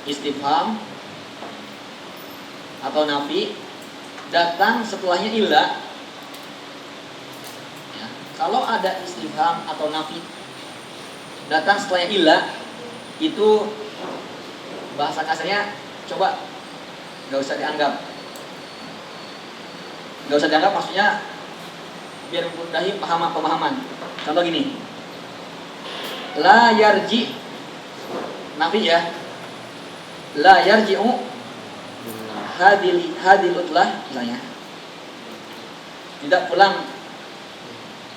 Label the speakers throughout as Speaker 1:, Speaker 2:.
Speaker 1: istifham atau nafi datang setelahnya illa, ya, kalau ada istifham atau nafi datang setelahnya illa, itu bahasa kasarnya coba nggak usah dianggap, maksudnya biar mudahi pemahaman. Contoh gini, la yarji, nafi ya, la yarji'u hadil utlah misalnya, tidak pulang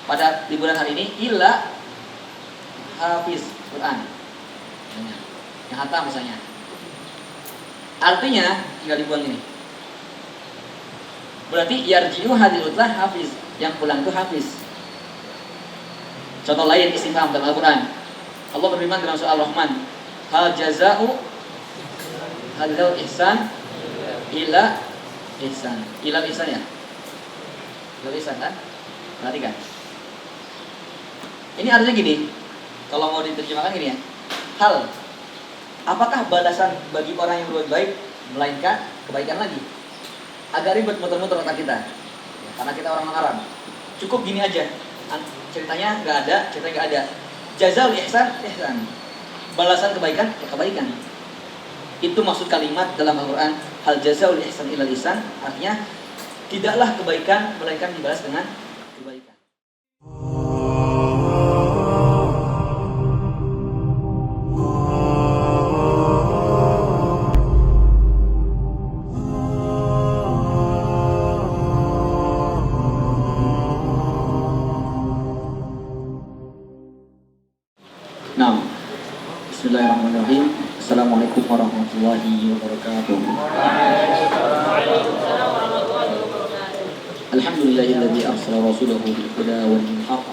Speaker 1: pada liburan hari ini illa hafiz Quran misalnya, yang hatam misalnya. Artinya tinggal dibuang ini, berarti yarji'u hadil utlah hafiz, yang pulang itu hafiz. Contoh lain istifham dalam Al-Quran, Allah berfirman dalam surah Al-Rahman, hal jaza'u hadil ihsan ila ihsan. Ila ihsan ya, ila ihsan kan, perhatikan ini artinya gini, kalau mau diterjemahkan gini ya, hal, apakah balasan bagi orang yang berbuat baik melainkan kebaikan lagi? Agak ribet muter-muter otak kita ya, karena kita orang Arab. Cukup gini aja, ceritanya nggak ada. Jazaul ihsan ihsan, balasan kebaikan ya kebaikan. Itu maksud kalimat dalam Al-Quran, hal jazaul ihsan ilal ihsan, artinya tidaklah kebaikan melainkan dibalas dengan kebaikan. Nah, bismillahirrahmanirrahim. Assalamualaikum warahmatullahi wabarakatuh. Alhamdulillahilladzi arsala rasulahu bil huda wa dinil haqq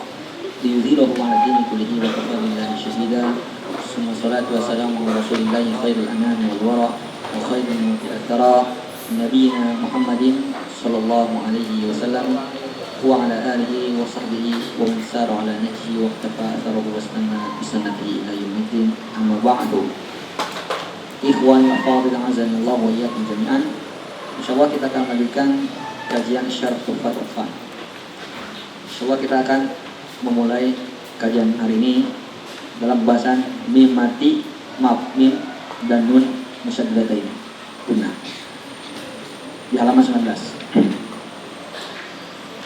Speaker 1: liyudhhirahu 'ala dini kullihi wa kafa billahi shahida. Summa salatu wassalamu ala rasulillahi khairil anami wal wara wa khairil mu'tara nabiyina Muhammadin sallallahu alaihi wasallam wa ala alihi wa sahbihi wa man sara ala nahjihi wa iqtafa atharahu wastamana bi sunnatihi ila yaumiddin. Amma ba'du. Ikhwan fadil azanillahu wa iyyakum jami'an. Insyaallah kita akan melanjutkan kajian Syarh Tuhfatul Atfal. Insyaallah kita akan memulai kajian hari ini dalam pembahasan mim mati, mim dan nun musyaddatain gunnah di halaman 19.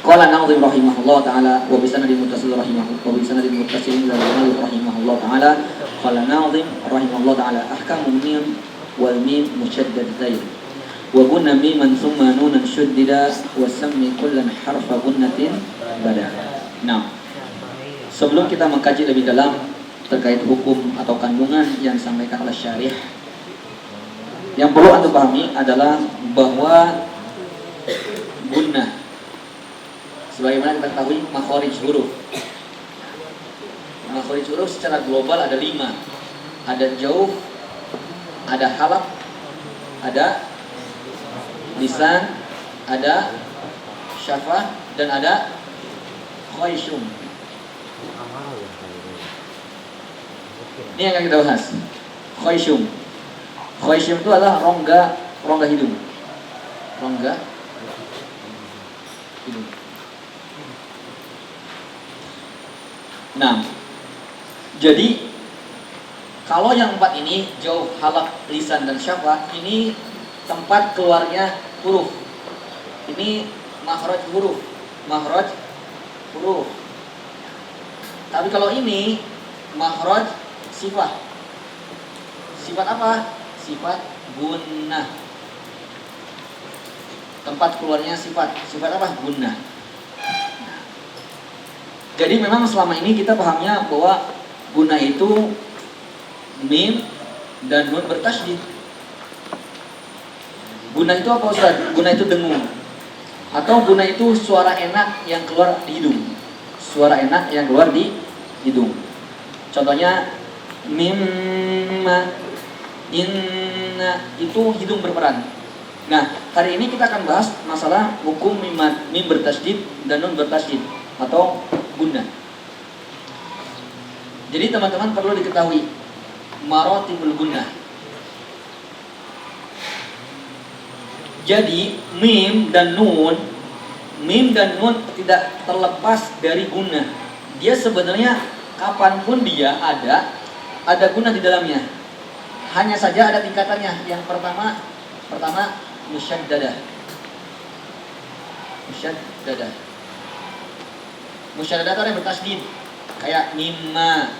Speaker 1: Qala Nazim rahimahullah taala wa bi sanadin muttasil ila Malik rahimahullah taala. Qala Nazim rahimahullah taala ahkamu mim wal mim musyaddatain wa gunna miman thumma nunan shuddida wa sammi kullan harfa gunnatin bada. Nah, sebelum kita mengkaji lebih dalam terkait hukum atau kandungan yang disampaikan oleh syarih, yang perlu Anda pahami adalah bahwa gunnah sebagaimana kita ketahui makhraj huruf. Makhraj huruf secara global ada 5. Ada jauf, ada halaq, ada lisan, ada syafah, dan ada khayshum. Ini yang akan kita bahas. Khayshum. Khayshum itu adalah rongga hidung. Rongga hidung. Nah, jadi kalau yang 4 ini, jauf, halaq, lisan, dan syafah, ini tempat keluarnya huruf. Ini makhraj huruf. Tapi kalau ini makhraj sifat. Sifat apa? Sifat gunnah. Tempat keluarnya sifat. Sifat apa? Gunnah. Jadi memang selama ini kita pahamnya bahwa gunnah itu mim dan nun bertasydid. Gunnah itu apa Ustaz? Gunnah itu dengung. Atau gunnah itu suara enak yang keluar di hidung. Suara enak yang keluar di hidung. Contohnya mimma, inna, itu hidung berperan. Nah, hari ini kita akan bahas masalah hukum mim bertasydid dan nun bertasydid atau gunnah. Jadi teman-teman perlu diketahui maratibul gunnah. Jadi mim dan nun tidak terlepas dari gunnah. Dia sebenarnya kapanpun dia ada gunnah di dalamnya. Hanya saja ada tingkatannya. Yang pertama musyaddadah. Musyaddadah itu yang bertasydid. Kayak mimma,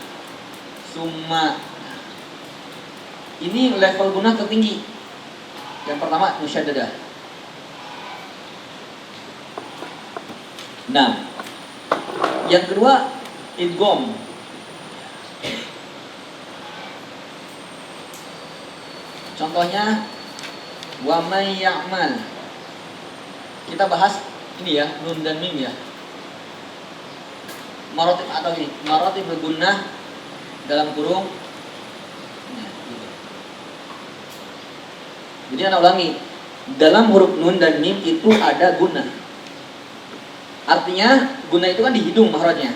Speaker 1: summa. Ini level gunnah tertinggi. Yang pertama musyaddadah. Nah, yang kedua idgham. Contohnya wa may ya'mal. Kita bahas ini ya, nun dan mim ya. Maratib atau ini, maratib gunnah dalam kurung. Nah, gitu. Jadi ana ulangi, dalam huruf nun dan mim itu ada gunnah. Artinya gunnah itu kan di hidung makhrajnya.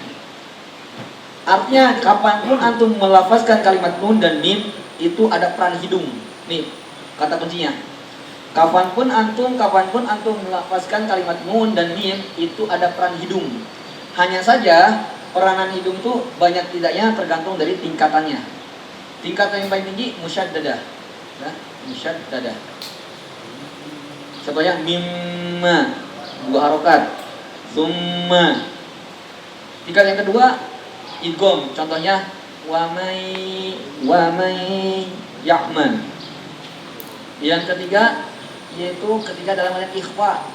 Speaker 1: Artinya kapanpun antum melafazkan kalimat nun dan mim itu ada peran hidung. Nih kata kuncinya. Kapanpun antum melafazkan kalimat nun dan mim itu ada peran hidung. Hanya saja peranan hidung itu banyak tidaknya tergantung dari tingkatannya. Tingkatan yang paling tinggi musyaddadah. Ya, musyaddadah. Contohnya mimma, 2 harokat. Summa. Tingkat yang kedua idgham. Contohnya wa may ya'mal. Yang ketiga yaitu ketika dalam ayat ikhfa.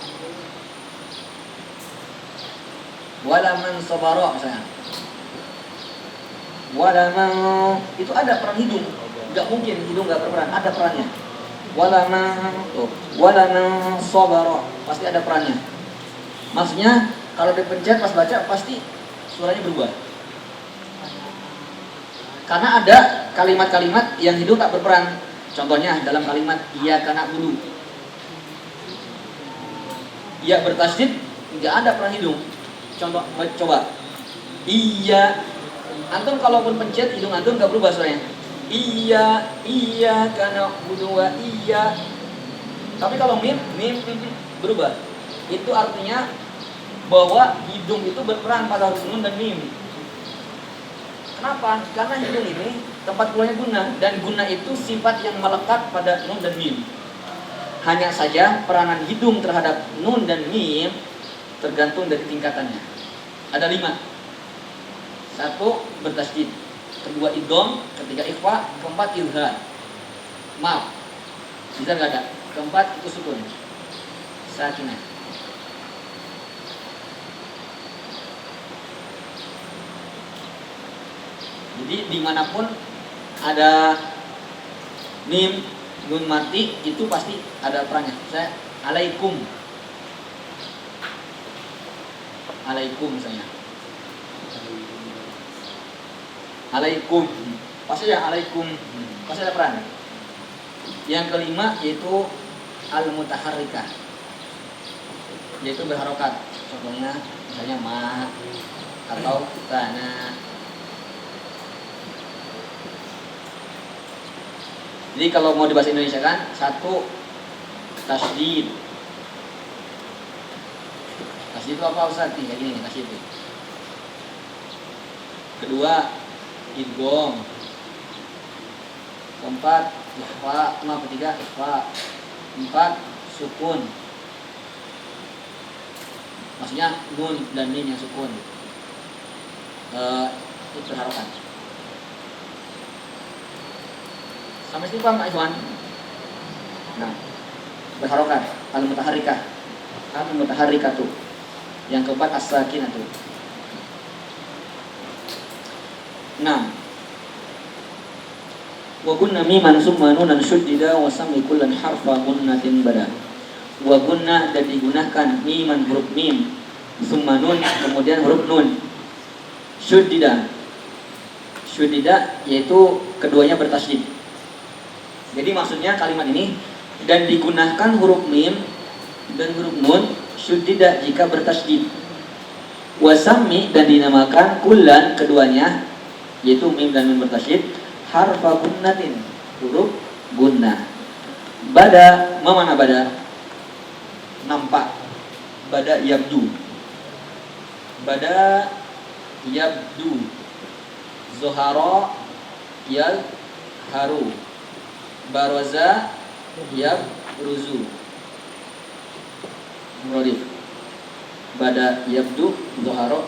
Speaker 1: Wala man sabara misalnya. Wala man itu ada peran hidung. Enggak mungkin hidung enggak berperan, ada perannya. Wala man sabara pasti ada perannya. Maksudnya kalau dipencet pas baca pasti suaranya berubah. Karena ada kalimat-kalimat yang hidung tak berperan. Contohnya dalam kalimat iyyaka na'budu. Iya bertasydid enggak ada peran hidung. Coba. Iya. Antum kalaupun pencet hidung antum enggak berubah suaranya. Iyyaka na'budu wa iya. Tapi kalau mim berubah. Itu artinya bahwa hidung itu berperan pada huruf nun dan mim. Kenapa? Karena hidung ini tempat keluarnya gunnah, dan gunnah itu sifat yang melekat pada nun dan mim. Hanya saja peranan hidung terhadap nun dan mim tergantung dari tingkatannya. Ada 5. 1 bertasydid, kedua idgham, ketiga ikhfa, keempat izhar. Maaf, izhar enggak ada. Keempat itu sukun, sakinah. Jadi dimanapun ada mim, nun mati itu pasti ada perannya. Saya alaikum misalnya. Alaikum pasti ada alaikum, pasti ada peran. Yang kelima yaitu al-mutaharrikah, yaitu berharokat. Contohnya misalnya ma atau kana. Jadi kalau mau di bahasa Indonesia kan, 1 tasydid. Tasydid itu apa Ustaz? Kayak gini nih tasydid itu. Kedua idgham. Keempat ikhfa, ketiga ikhfa. 4 sukun. Maksudnya nun dan mim yang sukun. Itu berharokat. Sampai sini paham Pak Ikhwan? Nah, berharokat, al-mutaharrikatu. Yang keempat as-sakinatu. Nah, wa gunna miman summa nunan syuddida wa sami kullan harfa gunnatin bada. Wa gunna dan digunakan miman huruf mim, summa nun kemudian huruf nun. Syuddida yaitu keduanya bertasydid. Jadi maksudnya kalimat ini dan digunakan huruf mim dan huruf nun syuddida jika bertasydid. Wasami dan dinamakan kullan keduanya yaitu mim dan nun bertasydid harfa gunnatin, huruf gunnah. Bada, mana bada? nampak. Bada yabdu. Bada yabdu. Zuhara yadharu. Baraza yabruzu. Muradif. Bada yabdu, zuhara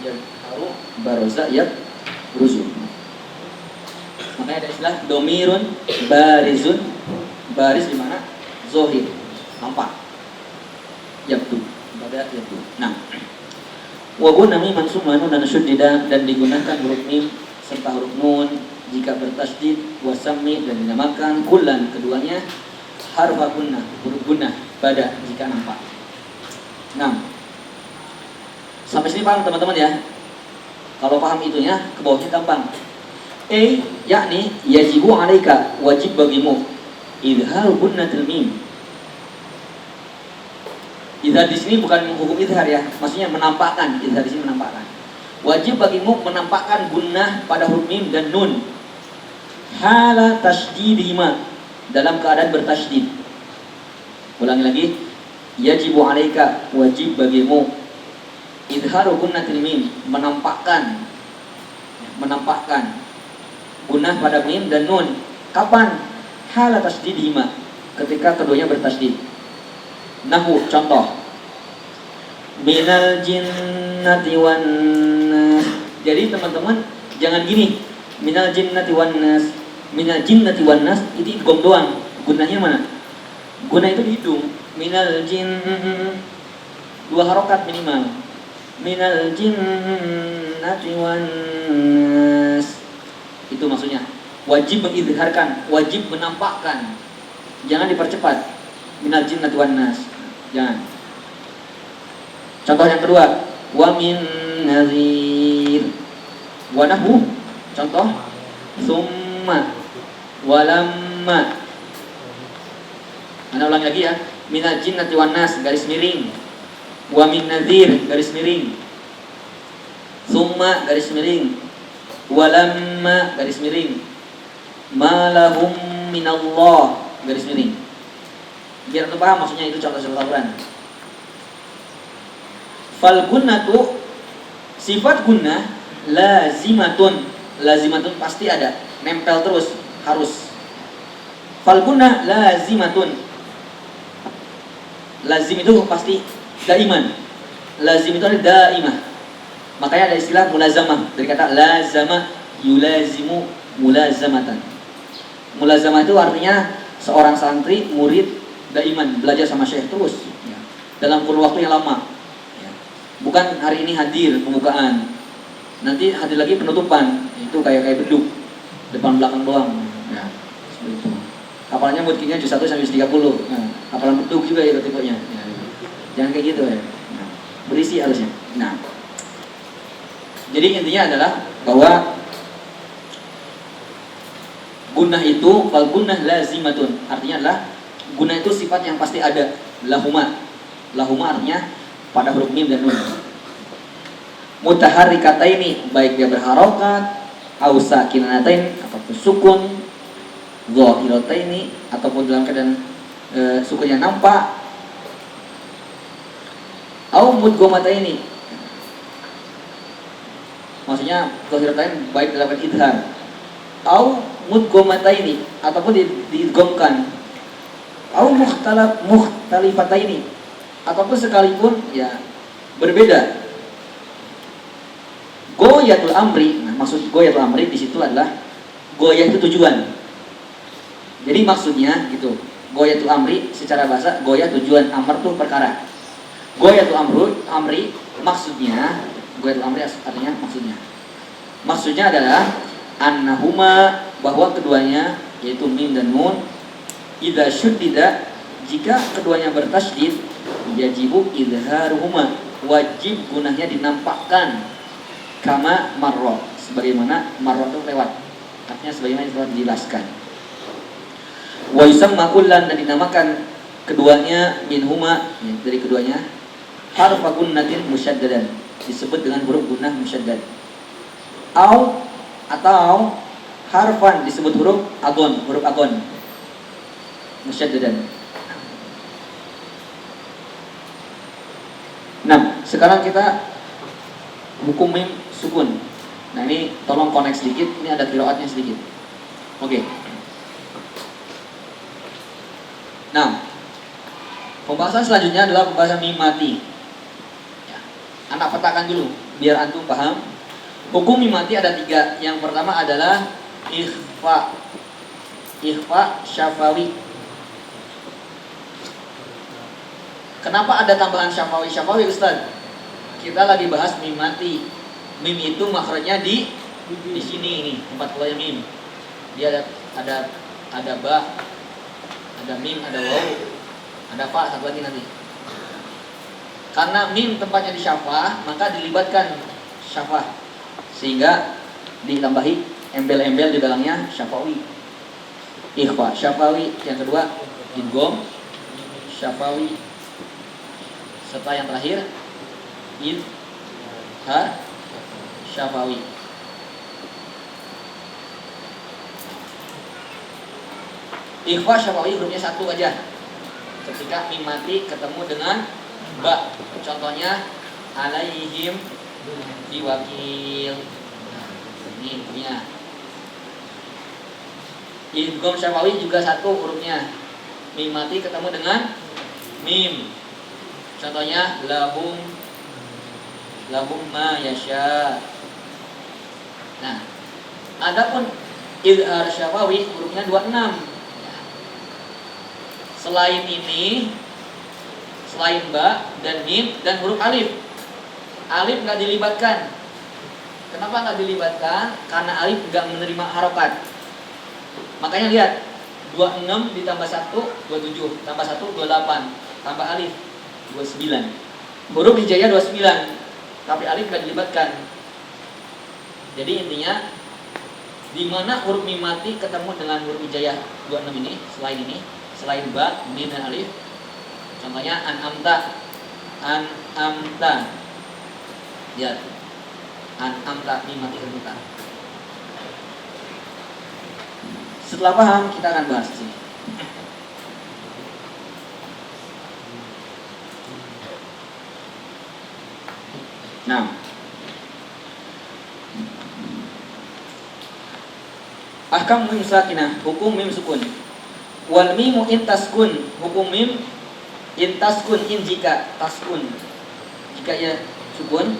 Speaker 1: yadharu, baraza yabruzu. Makanya ada istilah domirun barizun. Baris di mana? Zohir, nampak. Yabdu, pada yabdu. Nah, wa guna mim mansub manun dan syuddida, dan digunakan huruf mim serta huruf nun jika bertasydid, wasammi dan dinamakan kullan keduanya harfa gunnah, huruf gunnah pada jika nampak. Nah, sampai sini paham teman-teman ya? Kalau paham itunya, ke bawahnya gampang. Yakni yajibu alaika, wajib bagimu idhar gunnatil mim. Idhar di sini bukan hukum idhar ya, maksudnya menampakkan. Idhar di sini menampakkan. Wajib bagimu menampakkan gunnah pada huruf mim dan nun. Hala tasydidihima, dalam keadaan bertasydid. Ulangi lagi. Yajibu alaika, wajib bagimu idharu gunnatil mim, menampakkan gunnah pada mim dan nun. Kapan? Hala tasydidihima, ketika keduanya bertasydid. Nahu, contoh. Minal jinnati wan nas. Jadi teman-teman jangan gini. Minal jinnati wan nas. Minal jinnati wan nas itu idgham doang. Gunnahnya mana? Gunnah itu di hidung. Minal jin, 2 harokat minimal. Minal jinnati wan nas. Itu maksudnya. Wajib mengidharkan, wajib menampakkan. Jangan dipercepat. Minal jinnati wan nas. Jangan. Contoh yang kedua, wa min nazir. Wa nahu. Contoh, summa walamma. Ana ulang lagi ya. Minal jinnati wan nas, garis miring. Wa min nazir, garis miring. Summa, garis miring. Walamma, garis miring. Malahum minallah, garis miring. Biar anda paham maksudnya, itu contoh Al-Quran. Fal gunnatu, sifat gunnah lazimatun. Lazimatun pasti ada, nempel terus, harus. Fal gunnah lazimatun. Lazim itu pasti daiman. Lazim itu ada daimah. Makanya ada istilah mulazamah, dari kata lazama yulazimu mulazamatan. Mulazamah itu artinya seorang santri, murid daiman, belajar sama syekh terus ya, dalam kurun waktu yang lama ya. Bukan hari ini hadir pembukaan, nanti hadir lagi penutupan, itu kayak beduk, depan belakang doang ya, seperti itu. Hafalannya mungkinnya juz 1 sampai juz 30. Nah, hafalan beduk juga ya tipenya ya. Jangan kayak gitu ya. Nah, berisi harusnya. Nah, jadi intinya adalah bahwa gunnah itu, fal gunnah lazimatun, artinya adalah gunnah itu sifat yang pasti ada. Lahuma, lahuma artinya pada huruf mim dan nun. Mutaharrikataini, baik dia berharokat, au sakinataini ataupun sukun, dhahirataini ataupun dalam keadaan sukunnya nampak, au mudghamataini, maksudnya dhahirataini baik dalam keadaan idhar, au mudghamataini ataupun diidghamkan, au mukhtalifataini ataupun sekalipun ya berbeda. Goyatul amri, nah maksud goyatul amri di situ adalah goyah itu tujuan. Jadi maksudnya gitu, goyatul amri secara bahasa goyah tujuan, amr tuh perkara. Goyatul amri maksudnya, goyatul amri artinya maksudnya adalah annahuma, bahwa keduanya yaitu mim dan nun, idza syuddida, jika keduanya bertasydid, yajibu idharuhuma, wajib gunahnya dinampakkan, kama marra, sebagaimana marra itu lewat, artinya sebagaimana telah dijelaskan. Wa yusamma kullan, dan dinamakan keduanya minhuma, ya, dari keduanya, harfa gunnatin musyaddadan, disebut dengan huruf gunnah musyaddad. Atau harfan disebut huruf agon musyddadan. Nah, sekarang kita hukum mim sukun. Nah, ini tolong connect sedikit, ini ada qiraatnya sedikit. Oke. Nah, pembahasan selanjutnya adalah pembahasan mim mati. Ya, anak petakan dulu, biar antum paham. Hukum mim mati ada 3. Yang pertama adalah ikhfa. Ikhfa syafawi. Kenapa ada tambahan syafawi? Syafawi Ustaz, kita lagi bahas mim mati. Mim itu makhrajnya di sini ini, tempat keluarnya mim. Dia ada ba, ada mim, ada waw, ada fa, satu lagi nanti. Karena mim tempatnya di syafah, maka dilibatkan syafah, sehingga ditambahi embel-embel di belakangnya syafawi. Ikhfa syafawi. Yang kedua idgham syafawi. Serta yang terakhir idhar syafawi. Ikhfa syafawi hurufnya 1 aja. Ketika mim mati ketemu dengan ba, contohnya alaihim diwakil. Ini hurufnya. Idgham syafawi juga 1 hurufnya. Mim mati ketemu dengan mim. Contohnya lahum ma yasha. Nah, adapun idhar syafawi hurufnya 26. Selain ini, selain ba dan mim dan huruf alif. Alif nggak dilibatkan. Kenapa nggak dilibatkan? Karena alif nggak menerima harokat. Makanya lihat, 26 ditambah 1 27, tambah 1 28, tambah alif 29. Huruf hijaiyah 29, tapi alif nggak dilibatkan. Jadi intinya, di mana huruf mim mati ketemu dengan huruf hijaiyah 26 ini, selain ba, mim dan alif. Contohnya an'amta. Lihat, an'amta mim mati kemudian. Setelah paham, kita akan bahas di sini. Nah, ahkam mim sakinah, hukum mim sukun. Wal mimu in taskun, hukum mim in taskun, in jika taskun, jika ia sukun.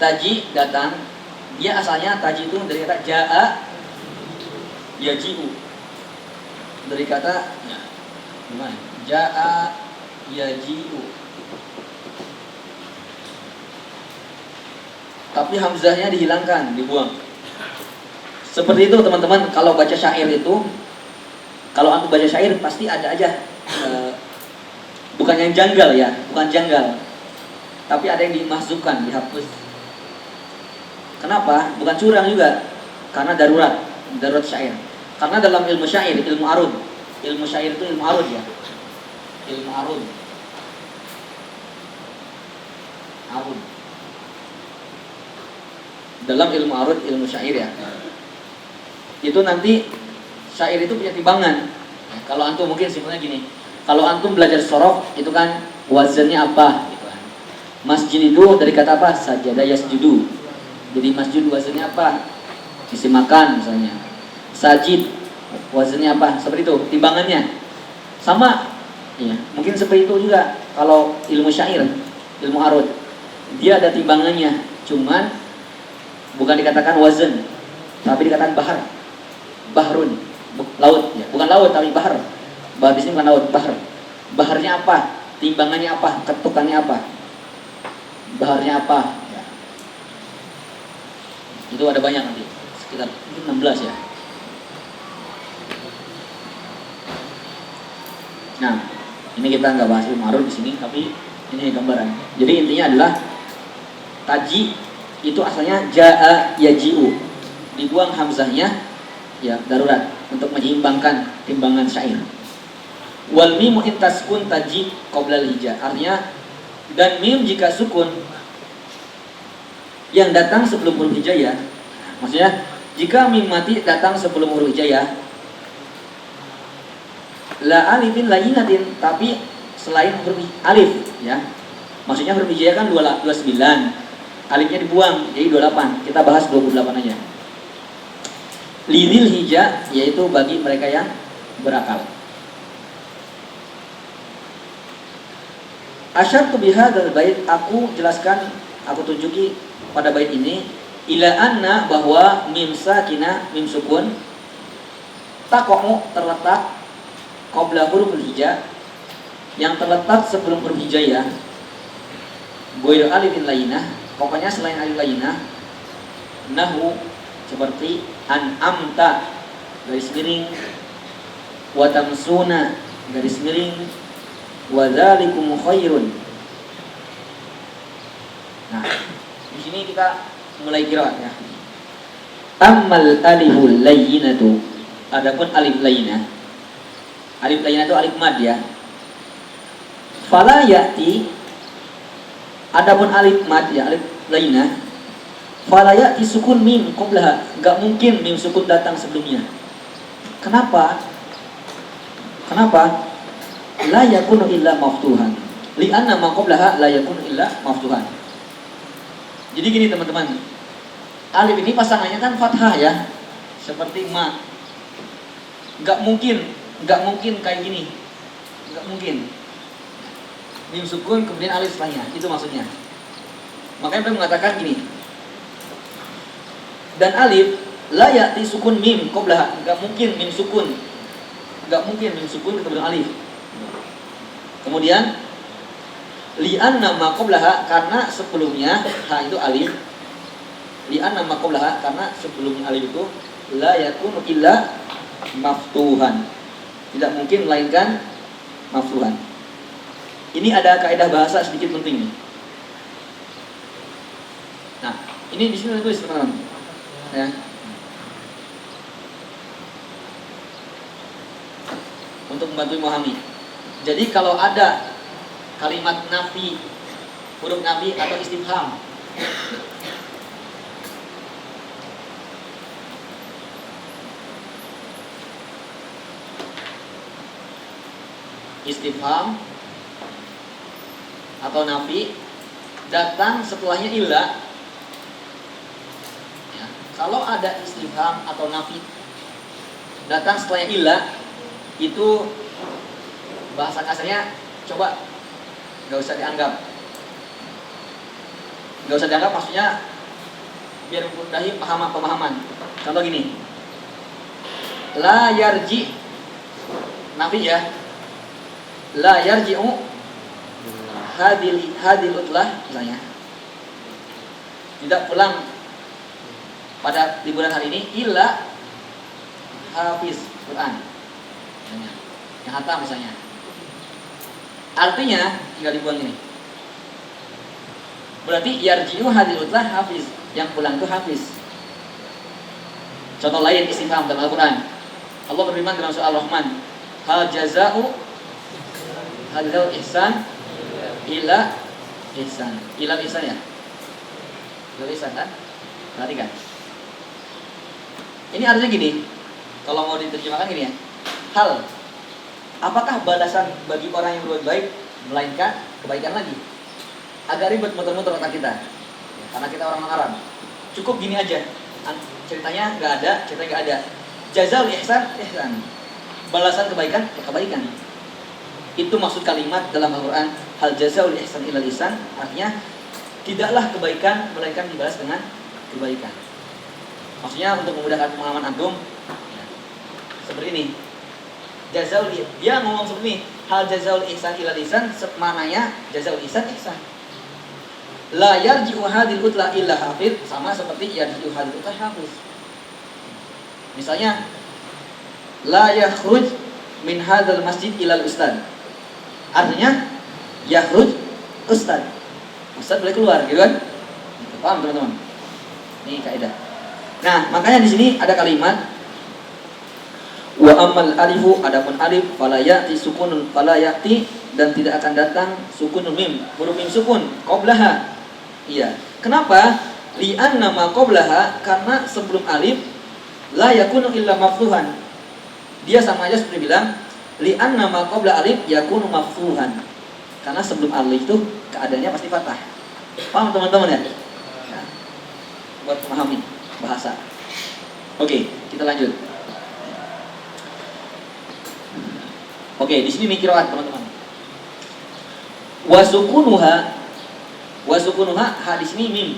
Speaker 1: Taji datang, dia asalnya taji itu dari kata jaa yaji'u, dari kata gimana? Jaa yaji'u. Tapi hamzahnya dihilangkan, dibuang. Seperti itu teman-teman, kalau baca syair itu, kalau antum baca syair pasti ada aja bukan yang janggal ya, bukan janggal, tapi ada yang dimahzufkan, dihapus. Kenapa? Bukan curang juga, karena darurat syair. Karena dalam ilmu syair, ilmu syair itu ilmu arud ya, ilmu arud. Dalam ilmu arud, ilmu syair ya, itu nanti syair itu punya timbangan. Kalau antum mungkin simpelnya gini, kalau antum belajar sorof itu kan wazannya apa gitu kan. Masjid itu dari kata apa? Sajada yasjudu. Jadi masjid wazannya apa? Isi makan misalnya. Sajid wazannya apa? Seperti itu timbangannya. Sama ya, mungkin seperti itu juga kalau ilmu syair, ilmu arud. Dia ada timbangannya, cuman bukan dikatakan wazan, tapi dikatakan bahar. Bahrun, laut ya, bukan laut tapi bahar. Bahar di sini bukan laut, bahar. Baharnya apa? Timbangannya apa? Ketukannya apa? Baharnya apa? Ya. Itu ada banyak nanti, sekitar 16 ya. Nah, ini kita nggak bahas ilmu arud di sini, tapi ini gambaran. Jadi intinya adalah taji itu asalnya jaa yaji'u, dibuang hamzahnya ya, darurat untuk menyeimbangkan timbangan syair. Wal mimu in taskun taji qoblal hija, artinya dan mim jika sukun yang datang sebelum huruf hijaiyah. Maksudnya jika mim mati datang sebelum huruf hijaiyah, La alifin layinatin, tapi selain huruf alif ya. Maksudnya huruf hijaiyah kan 29. Alifnya dibuang jadi 28. Kita bahas 28 aja. Lidil hija, yaitu bagi mereka yang berakal. Asyartu bihadzal bait, aku jelaskan, aku tunjuki pada bait ini ila anna, bahwa mim sakinah, mim sukun taqa'u, terletak qabla huruf hija, yang terletak sebelum huruf hijaiyah, ghairu alifin lainah, pokoknya selain alif lainah, nahu seperti an'amta garis miring, wa tamsuna garis miring, wa dzalikum khairun. Nah, di sini kita mulai qiraat ya. Ammal aliful layyinatu, adapun alif layyinah. Alif layyinah itu alif mad ya. Fala ya'ti, adapun alif mad ya, alif layyinah. Fala ya'ti sukun mim qablaha, enggak mungkin mim sukun datang sebelumnya. Kenapa? Kenapa? La yakunu illa maftuhan, li'anna ma qablaha la yakunu illa maftuhan. Jadi gini teman-teman, alif ini pasangannya kan fathah ya, seperti ma. Enggak mungkin kayak gini, enggak mungkin. Mim sukun kemudian alif setelahnya, itu maksudnya. Makanya beliau mengatakan gini. Dan alif la ya'ti sukun mim qablaha, enggak mungkin mim sukun. Enggak mungkin mim sukun ketemu dengan alif. Kemudian li'anna ma qablaha, karena sebelumnya ha itu alif. Li'anna ma qablaha, karena sebelumnya alif itu la yakunu illa maftuhan, tidak mungkin melainkan maftuhan. Ini ada kaidah bahasa sedikit penting nih. Nah, ini di sini tulis teman-teman. Ya. Untuk membantu memahami. Jadi kalau ada kalimat nafi, huruf nafi atau istifham, istifham atau nafi datang setelahnya illa ya. Kalau ada istifham atau nafi datang setelahnya illa, itu bahasa kasarnya coba nggak usah dianggap, maksudnya biar mudahi pemahaman. Contoh gini, la yarji, nafi ya, la yarji'u hadil utlah misalnya, tidak pulang pada liburan hari ini illa hafiz Quran misalnya, yang hatam misalnya. Artinya tinggal dibuang ini. Berarti yarji'u hadil utlah hafiz, yang pulang itu hafiz. Contoh lain istifham dalam Al-Quran, Allah berfirman dalam surah Al-Rahman, hal jaza'u hadil ihsan ila ihsan. Ila ihsan ya? Ila ihsan kan? Perhatikan. Ini artinya gini, kalau mau diterjemahkan gini ya. Hal, apakah balasan bagi orang yang berbuat baik melainkan kebaikan lagi? Agak ribet muter-muter otak kita ya, karena kita orang Arab. Cukup gini aja, ceritanya nggak ada. Jazaul ihsan, ihsan. Balasan kebaikan, ya kebaikan. Itu maksud kalimat dalam Al-Quran, hal jazaul ihsan ilal ihsan, artinya tidaklah kebaikan melainkan dibalas dengan kebaikan. Maksudnya untuk memudahkan pemahaman antum ya, seperti ini. Jazaul, dia ngomong seperti ini, hal jazaul ihsan ilal ihsan, maknanya jazaul ihsan ihsan. La yarji'u hadil utla illa hafid, sama seperti yarji'u hadil utla hafiz. Misalnya, la yakhruj min hadzal masjid ilal ustad, artinya yakhruj ustad, ustad boleh keluar, gitu kan? Paham teman-teman? Ini kaidah. Nah, makanya di sini ada kalimat wa ammal alifu, adapun alif fala ya'ti sukunun, fala ya'ti, dan tidak akan datang sukunun mim, huruf mim sukun qablaha. Iya. Kenapa? Li'anna ma qablaha, karena sebelum alif la yakunu illa maftuhan. Dia sama aja seperti bilang Li'anna ma qabla alif yakunu maftuhan. Karena sebelum alif itu keadaannya pasti fathah. Paham teman-teman ya? Nah, buat memahami bahasa. Oke, kita lanjut. Oke, di sini mikroat teman-teman. Wasukunuha ha di sini mim.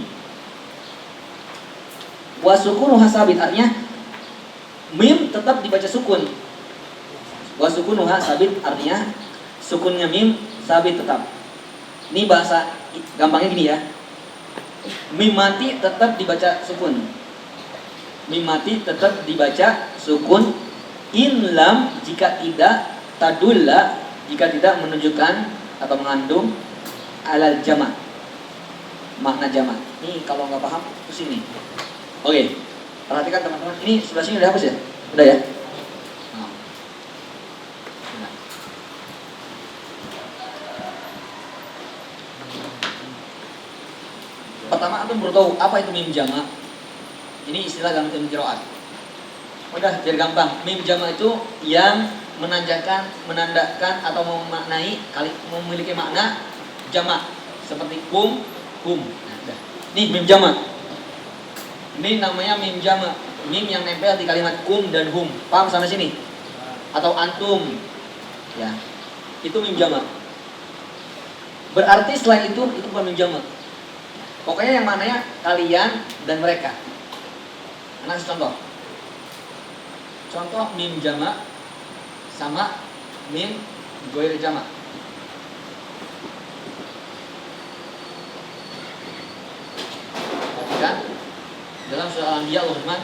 Speaker 1: Wasukunuha sabit, artinya mim tetap dibaca sukun. Wasukunuha sabit artinya sukunnya mim sabit tetap. Ini bahasa gampangnya gini ya. Mim mati tetap dibaca sukun. Mim mati tetap dibaca sukun. In lam jika tidak, tadulla jika tidak menunjukkan atau mengandung alal jama', makna jama'. Ini kalau nggak paham ke sini. Oke, perhatikan teman-teman. Ini sebelah sini udah hapus ya? Udah ya? Pertama antum perlu tahu apa itu mim jama'. Ini istilah dalam ilmu qiraat. Udah jadi gampang. Mim jama' itu yang menandakan atau memaknai memiliki makna jama', seperti hum. Nah, udah. Nih mim jama'. Ini namanya mim jama'. Mim yang nempel di kalimat kum dan hum. Paham sampai sini? Atau antum. Ya. Itu mim jama'. Berarti selain itu bukan mim jama'. Pokoknya yang mananya kalian dan mereka. Nah, contoh. Contoh mim jama' sama mim ghair jama'. Kan dalam surah Al-Anbiya Allah firman,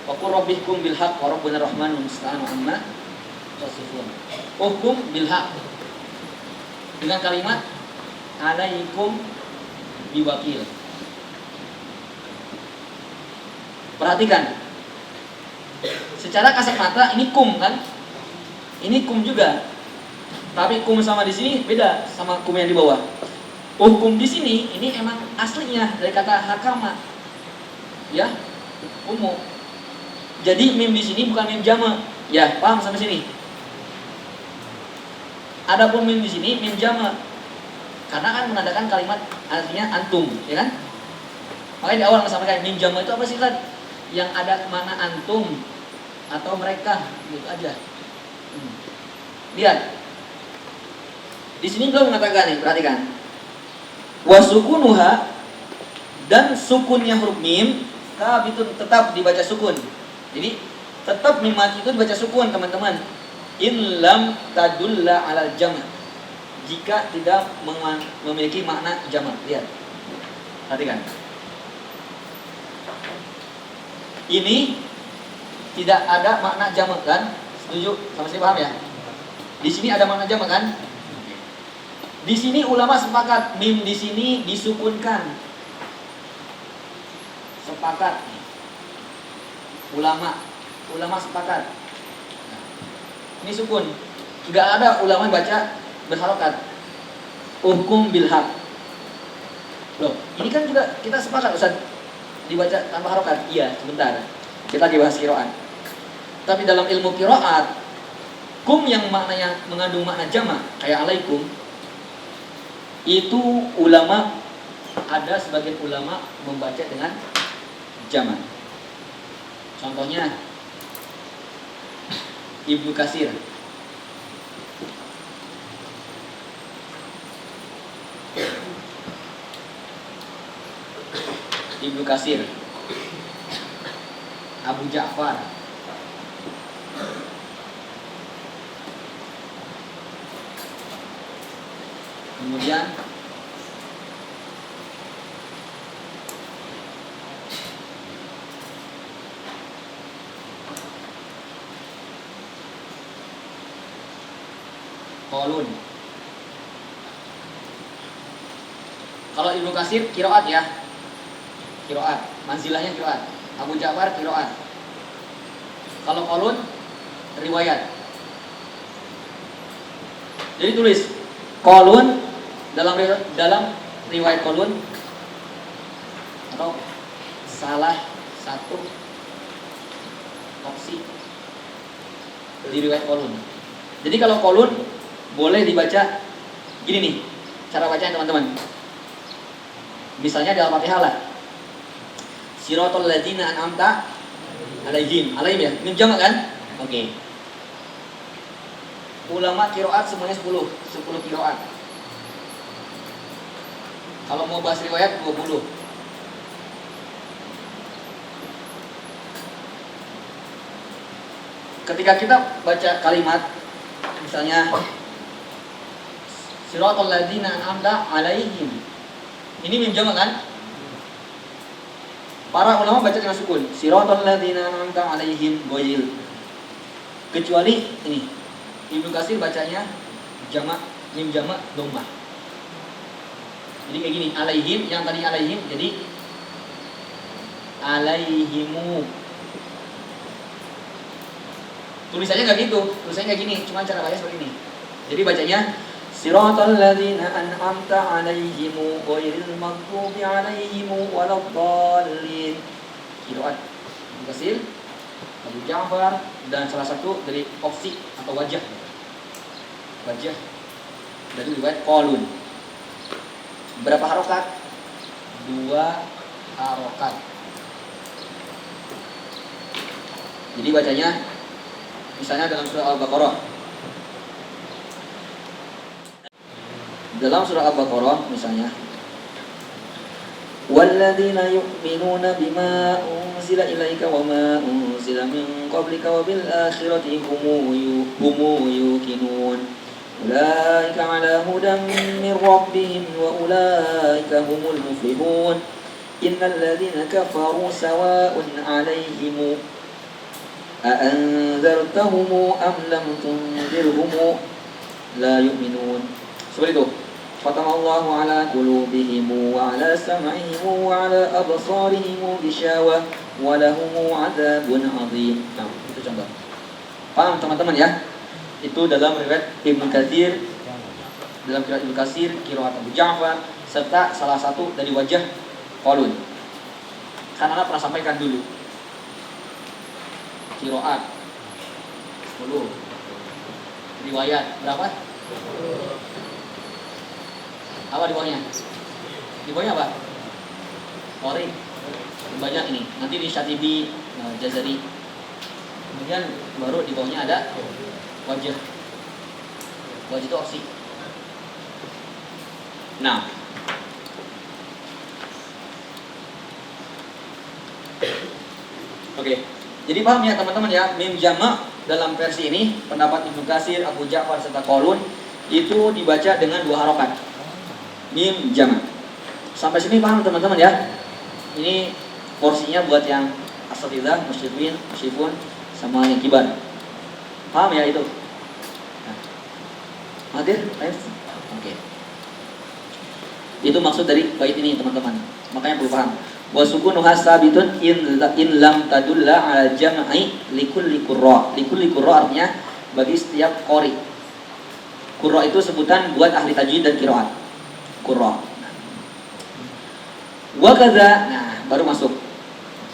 Speaker 1: "Wa qur rabbihkum bil haqq wa rabbuna rahmanun musta'anu amma tasifun." Hukum bil haqq. Dengan kalimat alaikum biwakil. Perhatikan. Secara kasat mata ini kum kan? Ini kum juga. Tapi kum sama di sini beda sama kum yang di bawah. Hukum di sini ini emang aslinya dari kata hakama. Ya, umum. Jadi mim di sini bukan mim jama'. Ya, paham sampai sini? Adapun mim di sini mim jama'. Karena kan menandakan kalimat artinya antum, ya kan? Makanya di awal sampaikan mim jama' itu apa sih kan? Yang ada mana antum atau mereka, gitu aja. Lihat. Di sini belum mengatakan nih, perhatikan. Wasukunuha dan sukunnya huruf mim itu tetap dibaca sukun. Jadi tetap mim mati itu dibaca sukun, teman-teman. In lam tadulla alal jama'. Jika tidak memiliki makna jama'. Lihat. Perhatikan. Ini tidak ada makna jama' kan? Setuju? Sama saya paham ya? Di sini ada makna jama' kan? Di sini ulama sepakat mim di sini disukunkan. Sepakat. Ulama sepakat. Ini sukun. Enggak ada ulama baca berharokat. Hukum bil haq. Loh, ini kan juga kita sepakat Ustaz. Dibaca tanpa harokat. Iya, sebentar. Kita lagi bahas qiraat. Tapi dalam ilmu qiraat, kum yang maknanya mengandung makna jama' kayak alaikum, itu ulama, ada sebagian ulama membaca dengan jama'. Contohnya Ibnu Katsir. Ibnu Katsir, Abu Ja'far, kemudian Qalun. Kalau Ibnu Katsir qiraat ya. Qiraat, manzilahnya qiraat. Abu Ja'far qiraat. Kalau Qalun riwayat. Jadi tulis Qalun dalam riwayat Qalun atau salah satu opsi di riwayat Qalun. Jadi kalau kolun boleh dibaca gini nih, cara bacanya teman-teman. Misalnya di Al-Fatihah lah. Siratal ladzina an'amta alaihim. Alaihim ya, mim jamak kan? Oke. Ulama qiraat semuanya 10 qiraat. Kalau mau bahas riwayat 20. Ketika kita baca kalimat misalnya siratal ladzina an'amta alaihim. Ini mim jamak kan? Para ulama baca dengan sukun. Siratal ladzina an'amta alaihim ghairil. Kecuali ini. Ibnu Katsir bacanya jamak, mim jamak dhammah. Jadi kayak gini, alaihim yang tadi alaihim jadi alaihimu. Tulisannya nggak gitu, tulisannya kayak gini, cuma cara baca seperti ini. Jadi bacanya siratal ladzina an'amta alaihim ghairil maghdubi alaihim waladdallin. Qiraat Ibnu Katsir, Abu Ja'far, dan salah satu dari opsi atau wajah dari riwayat Qalun. Berapa harokat? 2 harokat. Jadi bacanya misalnya dalam surah Al-Baqarah. Dalam surah Al-Baqarah misalnya وَالَّذِينَ يُؤْمِنُونَ بِمَا أُنْزِلَ إِلَيْكَ وَمَا أُنْزِلَ مِنْ قَبْلِكَ وَبِالْآخِرَةِ هُمْ يُوقِنُونَ أُولَئِكَ عَلَى هُدًى مِنْ رَبِّهِمْ وَأُولَئِكَ هُمُ الْمُفْلِحُونَ إِنَّ الَّذِينَ كَفَرُوا سَوَاءٌ عَلَيْهِمْ أَأَنذَرْتَهُمْ أَمْ لَمْ تُنذِرْهُمْ لَا يُؤْمِنُونَ. Seperti itu. Fatamallahu ala qulubihim wa ala sam'ihim wa ala absarihim ghishawah wa lahum 'adzabun 'adzim. Nah, itu contoh. Paham teman-teman ya? Itu dalam riwayat Ibnu Katsir, dalam riwayat Ibnu Katsir, qiraat Abu Ja'far, serta salah satu dari wajah Qalun. Kan Anda pernah sampaikan dulu. Qiraat 10. Riwayat berapa? Apa di bawahnya? Di bawahnya apa? Qori. Banyak ini. Nanti di Syatibi, Jazari. Kemudian baru di bawahnya ada wajah. Wajah itu opsi. Nah. Oke. Jadi paham ya teman-teman ya, mim jamak dalam versi ini pendapat Ibnu Katsir, Abu Ja'far serta Qalun itu dibaca dengan 2 harokat. Mim jamak. Sampai sini paham teman-teman ya? Ini porsinya buat yang asatidzah, musyirin, musyifun, sama yang kibar. Paham ya itu? Nah. Hadir? Oke. Itu maksud dari bait ini teman-teman. Makanya perlu paham. Wa sukunuha sabitun in lam tadulla ala jam'i likulli qurra. Likulli qurra artinya bagi setiap qori. Qurra itu sebutan buat ahli tajwid dan qiraat. Qurra. Wa kadza, nah baru masuk.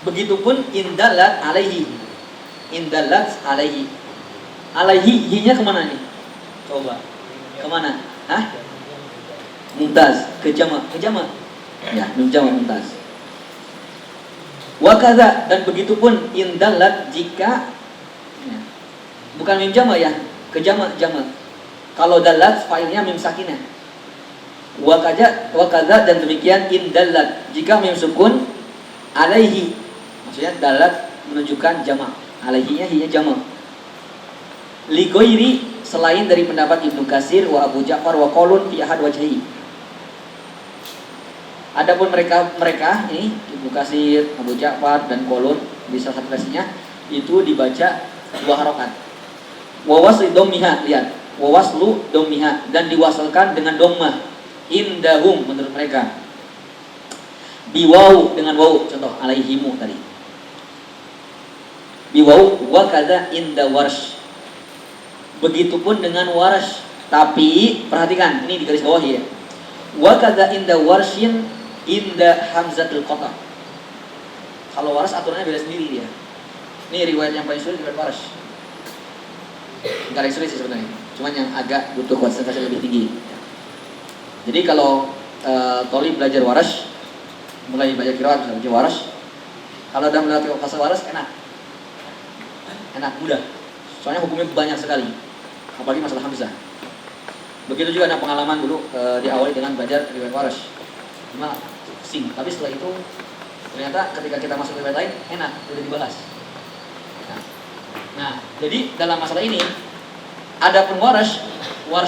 Speaker 1: Begitupun indallat alaihi. Indallat alaihi. Alaihi hinya kemana nih? Coba. Kemana? Hah? Mumtaz. Ke jamak. Ya, jamak mumtaz. Wa kadza, dan begitupun indallat jika ya, bukan mim jamak ya, ke jamak. Kalau dalat failnya mim sakinah. Wa kadza dan demikian indallat jika mim sukun alaihi. Maksudnya dalat menunjukkan jamak. Alaihinya hiya jamak. Li ghairi, selain dari pendapat Ibnu Katsir wa Abu Ja'far wa Qalun fi ahad wajhi. Adapun mereka ini Ibnu Katsir, Abu Ja'far dan Qalun di salah satu versinya itu dibaca 2 harokat. Wa waslu dhammiha, lihat. Wa waslu dhammiha, dan diwasalkan dengan dhammah. Indahum menurut mereka. Biwau dengan wau, contoh alaihimu tadi. Biwau wa kadza inda warsh. Begitupun dengan warsh, tapi perhatikan ini di garis bawah ya. Wa kadza inda warshin inda hamzatul qata. Kalau warsh aturannya beda sendiri dia. Ini riwayat yang paling sulit riwayat warsh. Enggak ada yang sulit sih sebenarnya. cuman yang agak butuh konsentrasi lebih tinggi. Jadi kalau Tolib belajar Warash, mulai belajar qiraat bisa belajar Warash. Kalau udah melewati fase Warash enak, mudah. Soalnya hukumnya banyak sekali, apalagi masalah hamzah. Begitu juga ada pengalaman dulu diawali dengan belajar riwayat Warash, cuma pusing. Tapi setelah itu ternyata ketika kita masuk riwayat lain enak, udah dibalas. Nah, jadi dalam masalah ini ada pun Warash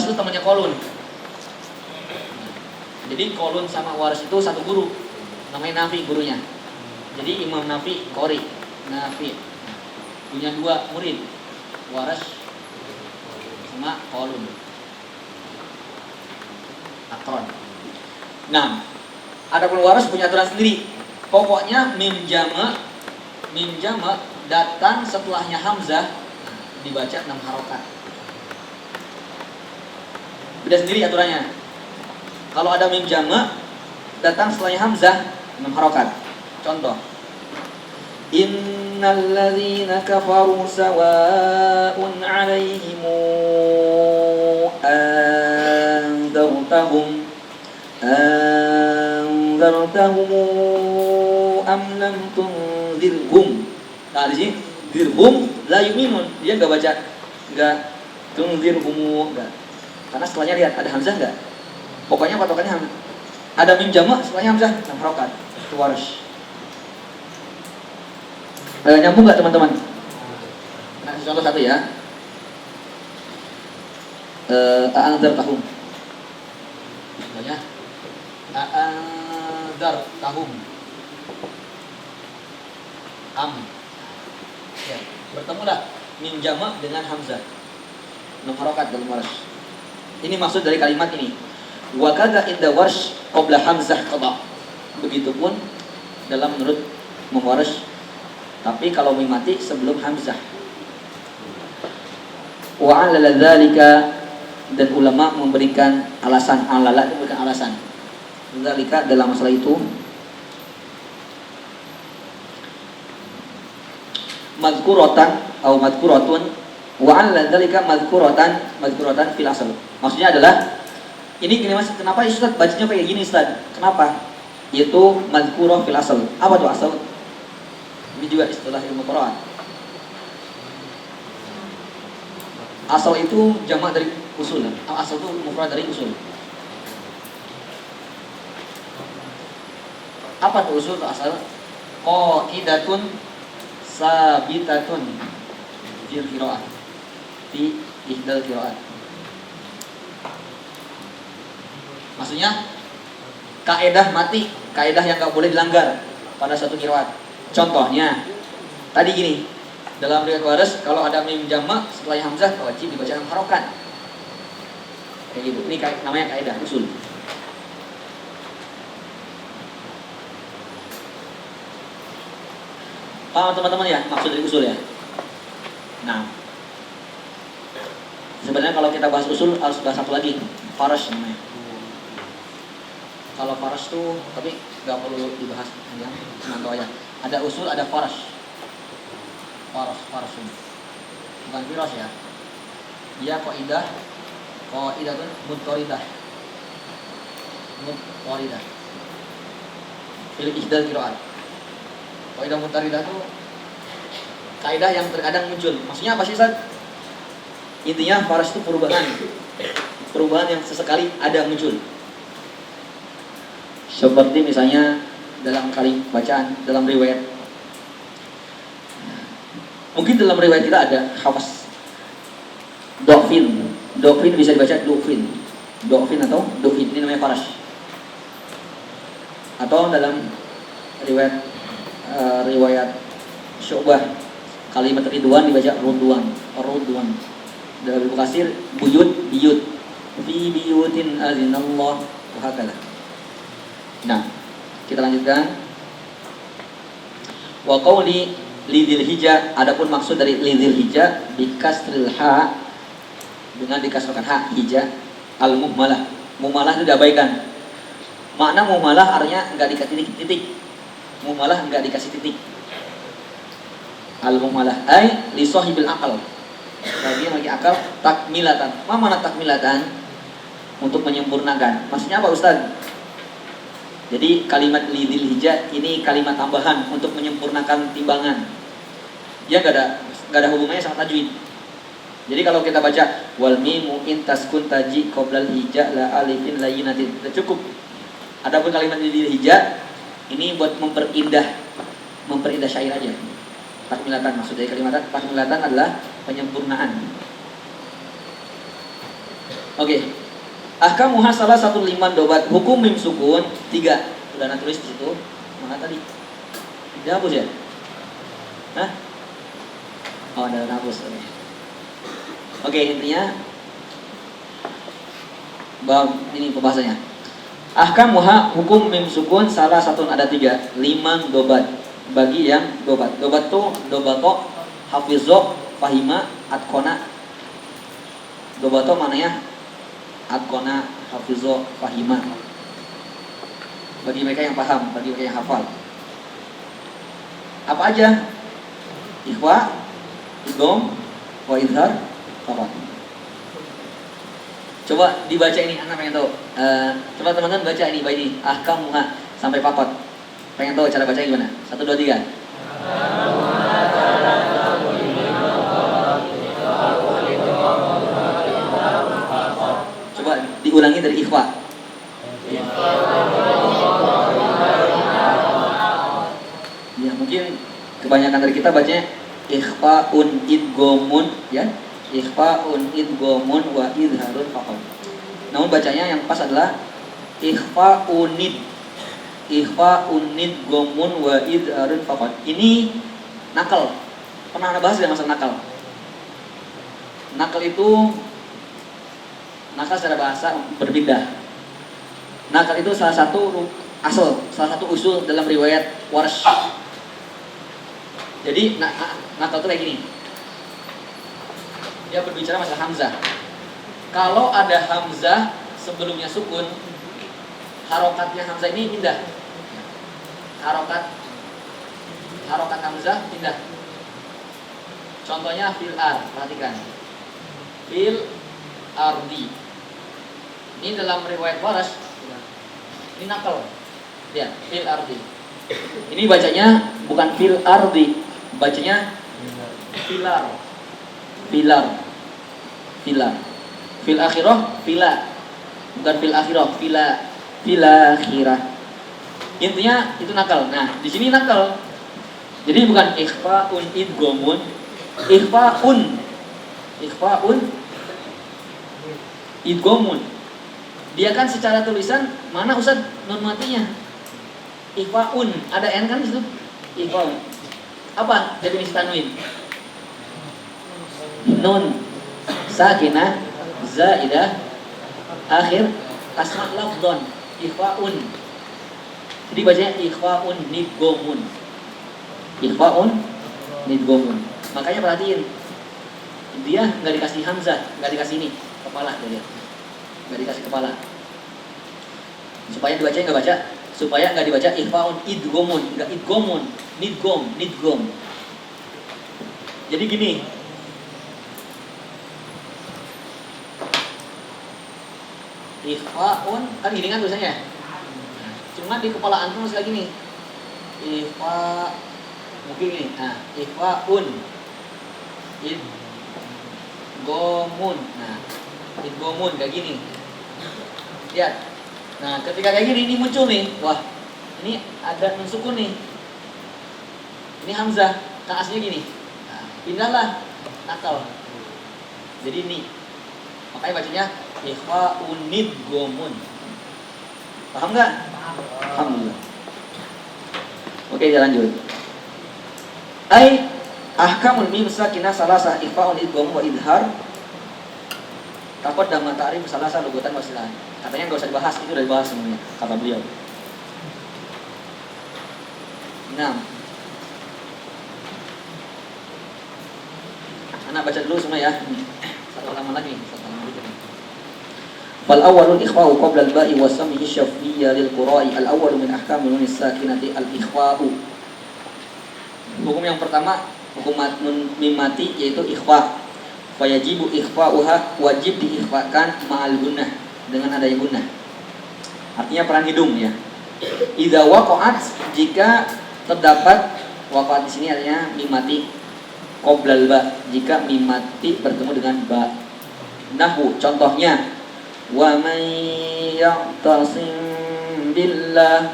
Speaker 1: itu temannya Qalun. Jadi Qalun sama Warash itu satu guru, namanya Nafi gurunya. Jadi Imam Nafi Qori, Nafi punya dua murid, Warash sama Qalun, Akron. Nah, ada pun Warash punya aturan sendiri. Pokoknya mim jama datang setelahnya hamzah dibaca 6 harokat. Beda sendiri aturannya. Kalau ada mim jama datang setelahnya hamzah 6 harokat. Contoh, innal ladzina kafaru sawa'un 'alaihim anzartahum am lam tunzirhum. Nah di sini dirhum la yu'minun, dia enggak baca enggak tunzirhum enggak. Karena setelahnya lihat ada hamzah enggak? Pokoknya patokannya hamzah. Ada mim jamak setelahnya hamzah 6 harokat. Itu Warash. Nyambung nggak teman-teman? Nah, contoh satu ya. A'anzar tahum. Sebenarnya a'anzar tahum. Ya, bertemulah mim jamak dengan hamzah 6 harokat dalam Warash. Ini maksud dari kalimat ini. Wa kadza inda Warsh qabla hamzah qada. Begitupun dalam menurut Warash, tapi kalau mim mati sebelum hamzah. Wa 'ala dzalika, dan ulama memberikan alasan, alala itu bukan alasan. Dzalika dalam masalah itu madhkuratan atau madhkuratun, wa 'ala dzalika madhkuratan fil asal. Maksudnya adalah ini gini Mas, kenapa Ustaz bacanya kayak gini Ustaz? Kenapa? Yaitu madhkurah fil asal. Apa tuh asal? Ini juga istilah ilmu qiraat. Asal itu jamak dari usul. Asal itu mufrad dari usul. Apa tuh usul? Asal qaidatun sabitatun fil qiraat, fi ihdal qiraat. Maksudnya kaidah mati, kaidah yang enggak boleh dilanggar pada satu qiraat. Contohnya tadi gini, dalam riwayat Warash kalau ada mim jamak setelah hamzah wajib dibaca 6 harokat. Kayak gitu. Ini namanya kaidah usul. Paham teman-teman ya maksud dari usul ya? Nah, sebenarnya kalau kita bahas usul harus bahas satu lagi, Warash namanya. Kalau Warash tuh tapi nggak perlu dibahas panjang, cuma tahu aja. Ada usul, ada Warash. Warash ini bukan Firas ya. Dia kaidah tuh mutqaridah. Fil ihdal qiraat. Kaidah mutqaridah tuh kaidah yang terkadang muncul. Maksudnya apa sih Ustaz? Intinya Warash itu perubahan yang sesekali ada muncul. Seperti misalnya dalam kali bacaan, dalam riwayat. Mungkin dalam riwayat kita ada hafaz Dofin bisa dibaca Dofin atau Dofin, ini namanya Warash. Atau dalam riwayat Syu'bah kalimat Ridwan dibaca Rudwan. Dalam Ibnu Katsir biyut fi biyutin azinallah wa hakala. Nah, kita lanjutkan. Wa qauli lidzil hijjah, adapun maksud dari lidzil hijjah bikasril ha, dengan dikasrkan ha, hijjah al muhmalah. Muhmalah itu diabaikan. Makna muhmalah artinya enggak dikasih titik. Al muhmalah ay li sahibil aqal. Bagi yang lagi akal, takmilatan. Apa mana takmilatan? Untuk menyempurnakan. Maksudnya apa Ustaz? Jadi kalimat lidil hijah ini kalimat tambahan untuk menyempurnakan timbangan. Dia gak ada hubungannya sama tajwid. Jadi kalau kita baca wal mimu in taskun taji qoblal hijah la alifin layyinatin, sudah cukup. Adapun kalimat lidil hijah ini buat memperindah syair aja. Takmilatan maksudnya kalimat takmilatan adalah penyempurnaan. Oke. Ahkamuha salah satu liman dobat hukum mim sukun 3. Udah tulis di situ. Mana tadi? Dihapus ya? Hah? Oh, ada hapus. Oke, intinya bab ini pembahasannya. Ahkamuha hukum mim sukun salah satu ada 3. Liman dobat bagi yang dobat. Dobat tuh dobato hafizo fahima atqona. Dobato mananya atqona hafizo fahima. Bagi mereka yang paham, bagi mereka yang hafal. Apa aja? Ikhwa, idgham, wa idhar, apa? Coba dibaca ini, anak pengen tahu. Coba teman-teman baca ini baik ini. Ahkamuha sampai papat. Pengen tahu cara baca gimana? 1, 2, 3. Coba diulangi dari ikhwa. Ya mungkin kebanyakan dari kita bacanya ikhfaun idghamun ya. Ikhfaun idghamun wa idharun faqat. Namun bacanya yang pas adalah ikhfaunid idghamun wa idharun faqat. Ini nakal. Pernah bahas dengan masalah nakal. Nakal itu nakal secara bahasa berbeda. Nakal itu salah satu usul dalam riwayat Warsh. Jadi nakal itu kayak gini. Dia berbicara masalah hamzah. Kalau ada hamzah sebelumnya sukun, harokatnya hamzah ini pindah. Harokat hamzah pindah. Contohnya fil ar, perhatikan. Fil ardi. Ini dalam riwayat Warsh. Ini nakal. Ya, fil ardi. Ini bacanya bukan fil ardi, bacanya filar. Fil akhirah fila. Bukan fil akhirah, fila akhirah. Intinya itu nakal. Nah, di sini nakal. Jadi bukan ikhfaun idghamun, ikhfaun idghamun. Dia kan secara tulisan mana Ustaz nun matinya? Ikhfaun, ada n kan di situ? Ikhfaun. Apa definisi tanwin? Nun sakinah zaidah akhir asma lafdhon. Ikhfaun. Jadi bacanya ikhfaun nidghamun. Ikhfaun nidghamun. Makanya perhatiin. Dia enggak dikasih hamzah, enggak dikasih ini kepala dia. Enggak dikasih kepala. Supaya dibacanya enggak baca, supaya enggak dibaca ikhfaun idghamun, enggak idghamun, nidgham. Jadi gini. Ikhfaun kan gini kan tulisannya. Cuma di kepala antum masih lagi nih. Ikhfa mungkin ini. Nah, ikhfaun idghamun. Nah, idghamun kayak gini. Lihat. Nah, ketika kayak gini ini muncul nih. Wah, ini ada nun sukun nih. Ini hamzah, kan aslinya gini. Nah, pindahlah nakal. Jadi ini. Makanya bacanya ikhfaun nidghamun. Paham enggak? Alhamdulillah. Oke, kita lanjut. Ai ahkamul mim sakinah salasah ikhfaun idgham wa idhar. Takut dalam ta'rif salasah lugutan wasilah. Katanya enggak usah dibahas, itu udah dibahas semuanya kata beliau. 6. Anak baca dulu semua ya. Satu halaman lagi. Fal awwalul ikhfa'u qabla al-ba'i wa sam'ihi syafiyya lil qura'i. Al awwalu min ahkamil nun sakinati al ikhfa'u. Hukum yang pertama hukum nun mim mati yaitu ikhfa. Fayajibu ikhfa'uha, wajib diikhfakan ma'al gunnah, dengan adanya gunnah. Artinya peran hidung ya. Idza waqa'at, jika terdapat, waqa'at di sini artinya mimati qoblal ba, jika mimati bertemu dengan ba. Nahwu, contohnya wa may ya'tasim billah,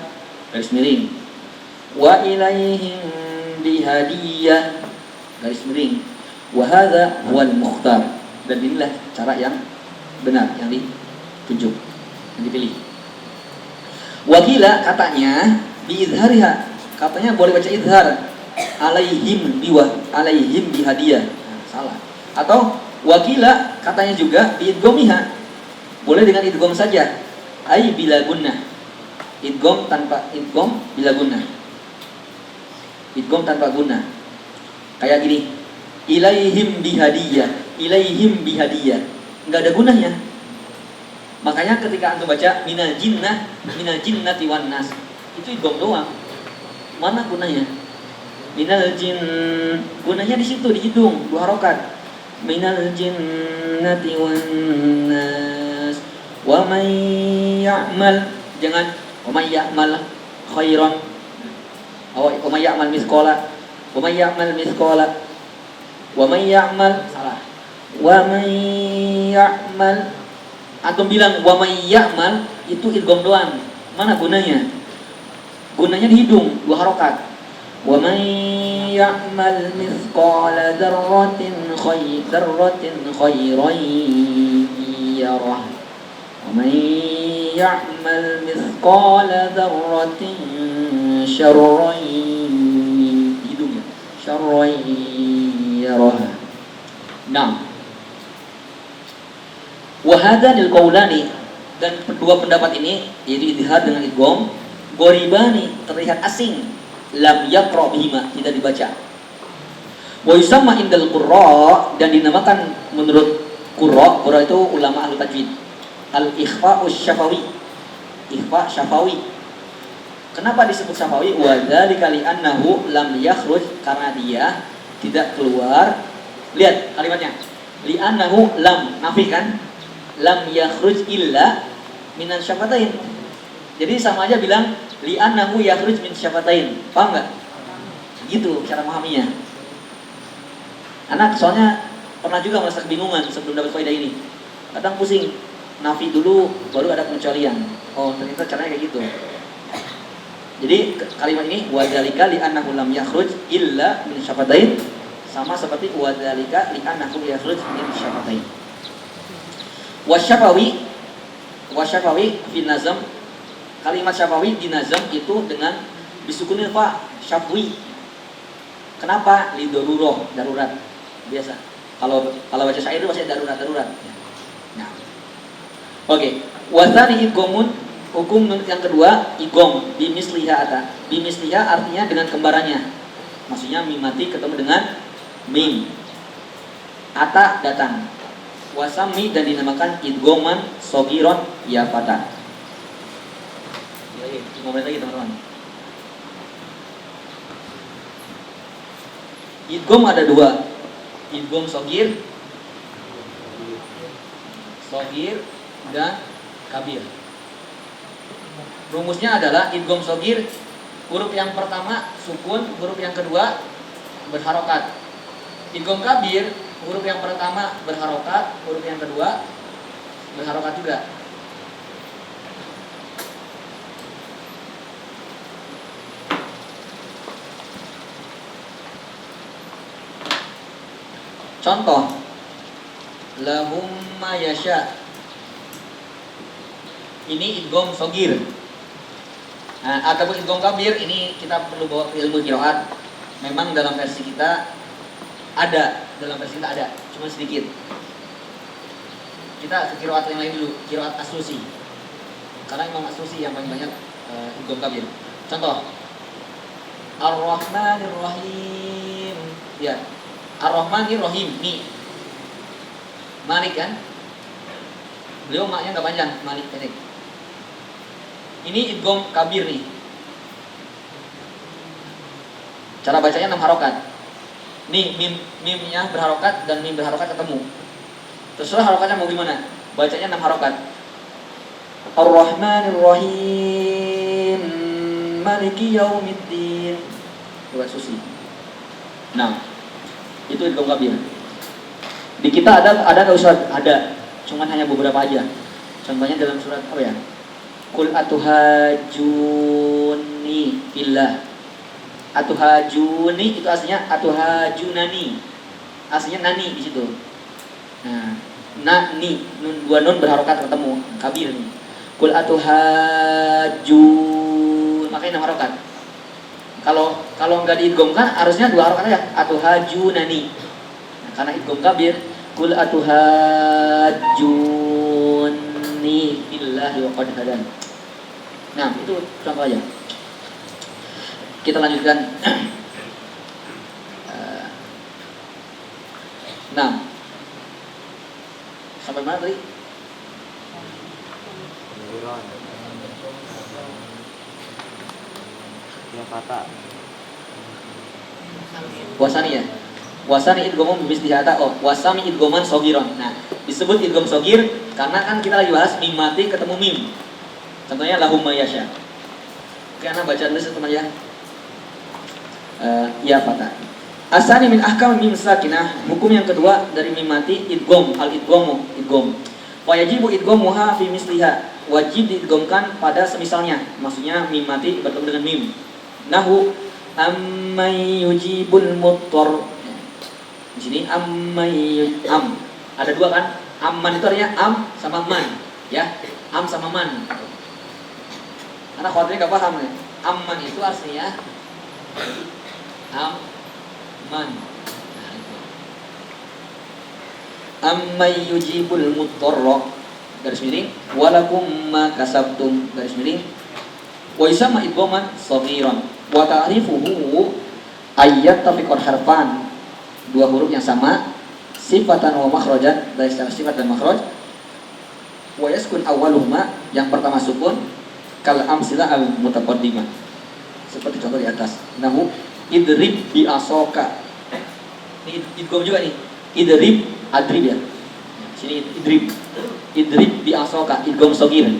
Speaker 1: garis miring, wa ilaihim bihadiyah, garis miring, wa hadza huwal mukhtar, dan inilah cara yang benar, yang ditunjuk, yang dipilih. Wakila, katanya biidhariha, katanya boleh baca idhar, alaihim bihadiyah, salah. Atau wakila, katanya juga biidgomiha, boleh dengan idgom saja, ai bila gunnah, idgom tanpa idgom bila gunnah, idgom tanpa gunnah. Kayak gini, ilaihim bihadiyah, nggak ada gunanya. Makanya ketika antum baca minal jinnati wan nas, itu idgham doang. Mana gunanya? Minal jin, gunanya di situ, di hidung, 2 harokat. Minal jinnati wan nas, wa may ya'mal, jangan wa may ya'mal khairan, wa may ya'mal mithqala, wa may ya'mal mithqala, wa may ya'mal, salah. Wa may ya'mal, antum bilang wa may ya'mal, itu idgham doang. Mana gunanya? Gunanya di hidung, 2 harokat. Wa may ya'mal mithqala dzarratin khairan yarah, wa may ya'mal mithqala dzarratin syarran, hidung ya, syarran yarah. Nah, wahadanil qaulani, dan kedua pendapat ini, yaitu idhar dengan idgham, goribani, terlihat asing, lam yaqra bihima, tidak dibaca. Wa yusamma indal qurra, dan dinamakan menurut qurra itu ulama ahli tajwid, al ikhfa'us syafawi, ikhfa syafawi. Kenapa disebut syafawi? Wa dzalika li annahu lam yakhruj, karena dia tidak keluar. Lihat kalimatnya, li annahu lam, nafi kan, lam yakhruj illa minan syafatain. Jadi sama aja bilang li'annahu yakhruj min syafatain. Paham enggak? Gitu cara memahaminya. Anak soalnya pernah juga merasa kebingungan sebelum dapat faedah ini. Kadang pusing, nafi dulu baru ada pengecualian. Oh, ternyata caranya kayak gitu. Jadi kalimat ini wadzalika li'annahu lam yakhruj illa min syafatain, sama seperti wadzalika li'annahu yakhruj min syafatain. Wasyafawi fi nazam, kalimat syafawi di nazam itu dengan bisukunil fa, syafwi. Kenapa? Li daruroh, darurat. Biasa. Kalau baca syair itu pasti darurat. Nah. Oke. Wasani idghamun, hukum yang kedua idgham bimisliha ata. Bimisliha artinya dengan kembarannya. Maksudnya mim mati ketemu dengan mim. Ata datang. Wasami, dan dinamakan idghaman shogiron ya fata. 5 menit lagi teman-teman. Idgham ada 2, idgham shogir dan kabir. Rumusnya adalah idgham shogir, huruf yang pertama sukun, huruf yang kedua berharokat. Idgham kabir, huruf yang pertama berharokat, huruf yang kedua berharokat juga. Contoh, lahum ma yasha, ini idgham shogir. Nah, ataupun idgham kabir, ini kita perlu bawa ilmu qiraat. Memang dalam versi kita ada, cuma sedikit. Kita ke qiraat yang lain dulu, qiraat As-Susi. Karena Imam As-Susi yang paling banyak idgham kabir. Contoh, Ar-Rahmanir Rahim. Ya, Ar-Rahmanir Rahim. Nih, Malik kan? Beliau maknya nggak panjang, Malik pendek. Ini idgham kabir nih. Cara bacanya 6 harokat. Nih mimnya berharokat dan mim berharokat ketemu. Terserah harokatnya mau gimana. Bacanya 6 harokat. Ar-Rahmanir Rahim, Maliki Yaumiddin. Buat susi. Nah, itu idgham kabir. Di kita ada enggak Ustaz? Ada. Cuman hanya beberapa aja. Contohnya dalam surat apa ya? Qul atuhajuni fillah. Atuhajuni itu aslinya atuhajunani. Aslinya nani di situ. Nah, nani dua nun berharokat ketemu, kabir nih. Qul atuhajun, makanya 6 harokat. Kalau enggak diidghamkan harusnya 2 harokat aja, atuhajunani. Nah, karena idgham kabir, qul atuhajuni billahi wa qad hadan. Nah, itu contoh aja. Kita lanjutkan. Nah, sampai mana tadi?
Speaker 2: Ya kata.
Speaker 1: Wasani ya. Wasani idghamum bimisdihata. Oh, wasami idghaman shogiron. Nah, disebut idgham shogir karena kan kita lagi bahas mim mati ketemu mim. Contohnya lahum mayasya. Oke, anak baca dulu teman ya. Ya fata. Asani min ahkam mim sakinah. Hukum yang kedua dari mim mati idgham, al idghamu, idgham. Wa yajibu idghamuha fi misliha. Wajib diidghamkan pada semisalnya. Maksudnya mim mati bertemu dengan mim. Nahu ammay yujibul muttar. Di sini am. Ada 2 kan? Amman itu artinya am sama man, ya. Am sama man. Karena khawatirnya enggak paham nih. Amman itu artinya man. Nah, itu. Ammay yujibul muttarra garis miring walakum ma kasabtum garis miring wa yusamma idghaman shaghiran wa ta'rifuhu ayat tafiqan harfan, 2 huruf yang sama sifatan wa makhrajan, dari secara sifat dan makhraj. Wa yaskun awwaluhuma, yang pertama sukun, kal amsila al mutaqaddimah, seperti contoh di atas. Nahu idrib bi asoka. Ini idgham juga nih. Idrib adrib ya. Sini idrib bi asoka, idgham shagir.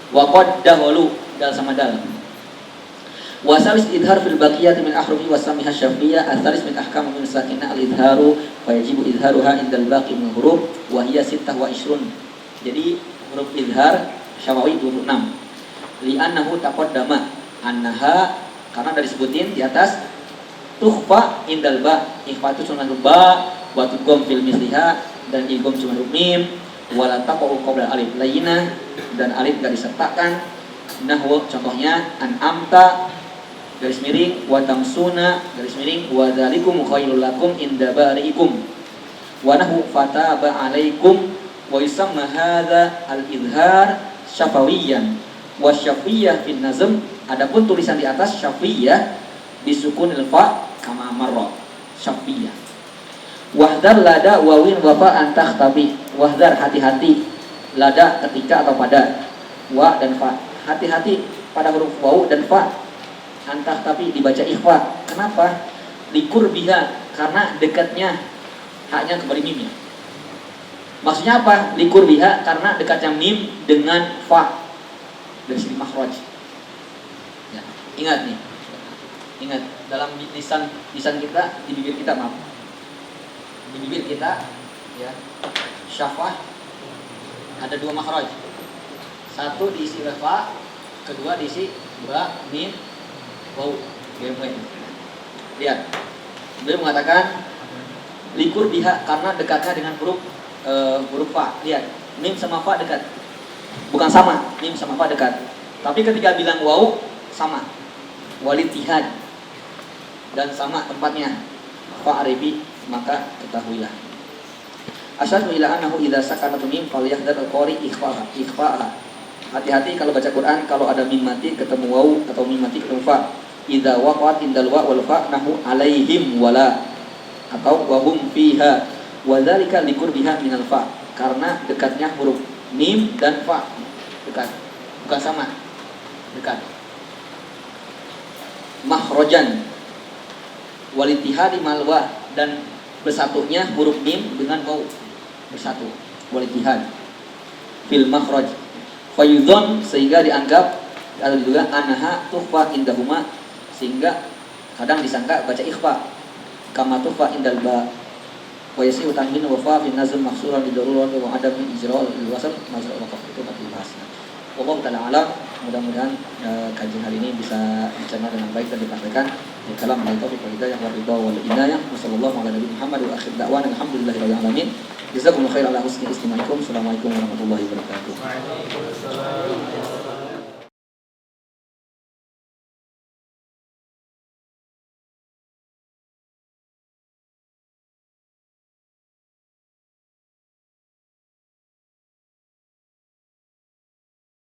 Speaker 1: Wa qad dahulu, dal sama dal. Wa salis idhar fil baqiyati min ahrufi wa samiha syafiyah atharis min ahkam min sakinah al idharu fa yajibu idharuha indal baqi min huruf wa hiya 26. Jadi huruf idhar syafawi 26. Li'annahu taqaddama annaha, karena dari sebutin di atas, tukhfa indal ba, ikhfa itu cuma huruf ba, wa tudgham fil misliha, dan idgham cuma huruf mim, wala taqa'u qabla alif layyinah, dan alif enggak disertakan. Nahwu contohnya an'amta garis miring wa tamsuna garis miring wa dzalikum khairul lakum inda bari'ikum wa nahu fataba alaikum wa yusamma hadza al-idhar syafawiyan wa syafiyah fin nazm. Adapun tulisan di atas syafiyah bisukunil fa kama marra syafiyah. Wahdar lada wawin wa fa antakhtabi. Wahdar, hati-hati, lada ketika atau pada, wa dan fa, hati-hati pada huruf waw dan fa. Antah tapi dibaca ikhfa. Kenapa? Likur biha, karena dekatnya haknya kepada mimnya. Maksudnya apa? Likur biha, karena dekatnya mim dengan fa dari sini makhraj. Ya, ingat nih. Ingat dalam lisan kita, di bibir kita, maaf. Di bibir kita ya, syafah ada 2 makhraj. Satu diisi fa, kedua diisi ba, mim, wow, lihat. Beliau mengatakan likur biha, karena dekatnya dengan huruf fa. Lihat, mim sama fa dekat. Bukan sama, mim sama fa dekat. Tapi ketika bilang waw sama. Walitihad, dan sama tempatnya. Fa arabi, maka ketahuilah. Asyadu ila annahu idza sakanat mim falyahdhar al-qari ikhfa'a. Hati-hati kalau baca Quran, kalau ada mim mati ketemu waw atau mim mati ketemu fa. Idza waqa'at indal wa wal fa nahu alaihim wala, atau wahum fiha wa dzalika liqurbiha minal fa, karena dekatnya huruf mim dan fa dekat, bukan sama, dekat. Mahrojan walitihadi malwa, dan bersatunya huruf mim dengan waw bersatu. Wal ittihad fil makhraj fayudhon, sehingga dianggap atau juga anha tukhfa indahuma, sehingga kadang disangka baca ikhfa kama tukhfa indal ba wa yasihu tanwin wa fa fi nazm mahsuran li darurat wa adam ijra' al wasl mazra waqaf. Itu tadi bahasnya. Wallahu ta'ala alam. Mudah-mudahan kajian hari ini bisa dicerna dengan baik dan dipraktikkan. Kalam dari taufiq wal hidayah wa ridha wal inayah. Wassallallahu ala nabi Muhammad wa akhir da'wana alhamdulillahirabbil alamin. Jazakumullahu khairan ala husni istima'ikum. Assalamualaikum warahmatullahi wabarakatuh.